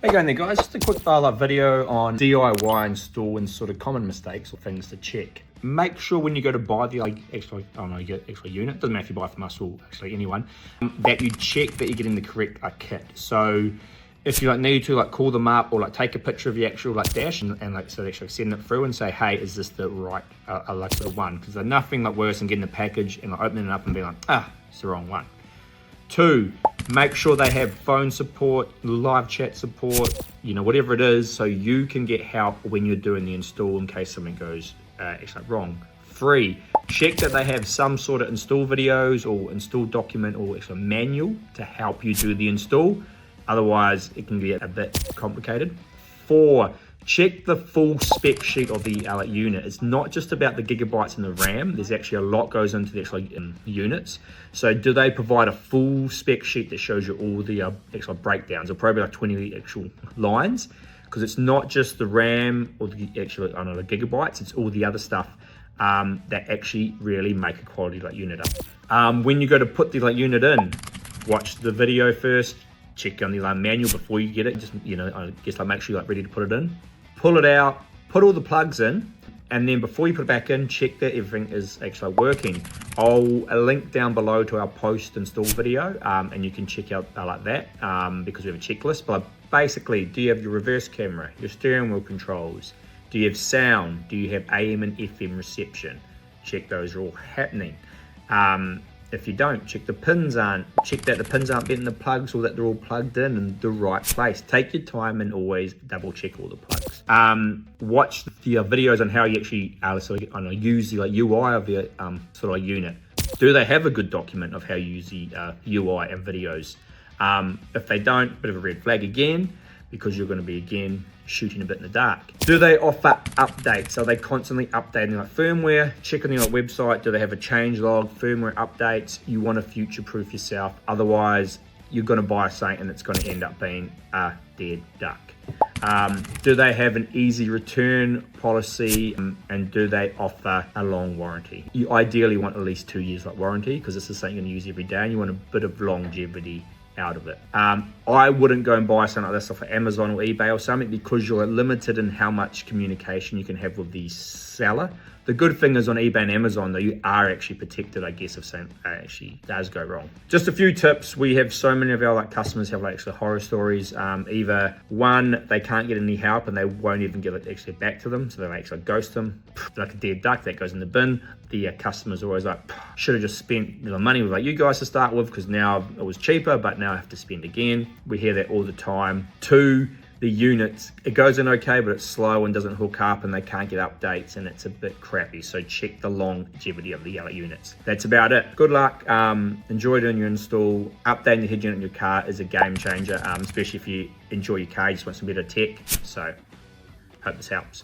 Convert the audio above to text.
Hey going there guys, just a quick video on DIY install and sort of common mistakes or things to check. Make sure when you go to buy the extra unit, doesn't matter if you buy from us or actually anyone, that you check that you're getting the correct kit. So if you need to call them up or take a picture of the actual dash and so actually send it through and say, hey, is this the right sort of one? Because there's nothing worse than getting the package and opening it up and being it's the wrong one. 2, make sure they have phone support, live chat support, whatever it is, so you can get help when you're doing the install in case something goes wrong. 3, check that they have some sort of install videos or install document or actually manual to help you do the install. Otherwise, it can get a bit complicated. 4, check the full spec sheet of the unit. It's not just about the gigabytes and the RAM. There's actually a lot goes into the actual units. So do they provide a full spec sheet that shows you all the actual breakdowns, or probably 20 actual lines? Because it's not just the RAM or the actual the gigabytes, it's all the other stuff that actually really make a quality unit up. When you go to put the unit in, watch the video first, check on the manual before you get it. Just I guess make sure you're ready to put it in. Pull it out, put all the plugs in, and then before you put it back in, check that everything is actually working. I'll link down below to our post-install video, and you can check out that because we have a checklist. But basically, do you have your reverse camera, your steering wheel controls? Do you have sound? Do you have AM and FM reception? Check those are all happening. If you don't, check that the pins aren't bent in the plugs, or that they're all plugged in the right place. Take your time and always double check all the plugs. Watch the videos on how you actually use the UI of the unit. Do they have a good document of how you use the UI and videos? If they don't, bit of a red flag again, because you're going to be shooting a bit in the dark. Do they offer updates? Are they constantly updating firmware? Check on the website. Do they have a change log, firmware updates? You want to future-proof yourself. Otherwise, you're going to buy something and it's going to end up being a dead duck. Do they have an easy return policy, and do they offer a long warranty? You ideally want at least 2 years warranty, because this is something you're going to use every day and you want a bit of longevity out of it. I wouldn't go and buy something like this off of Amazon or eBay or something, because you're limited in how much communication you can have with the seller. The good thing is on eBay and Amazon though, you are actually protected, I guess, if something actually does go wrong. Just a few tips. We have so many of our customers have actually horror stories. Either one, they can't get any help and they won't even give it actually back to them, so they actually ghost them like a dead duck. That goes in the bin. The customer's always should have just spent the money with you guys to start with, because now it was cheaper, but now I have to spend again. We hear that all the time. 2, the units, it goes in okay, but it's slow and doesn't hook up and they can't get updates and it's a bit crappy. So check the longevity of the units. That's about it. Good luck. Enjoy doing your install. Updating the head unit in your car is a game changer, especially if you enjoy your car, you just want some better tech. So hope this helps.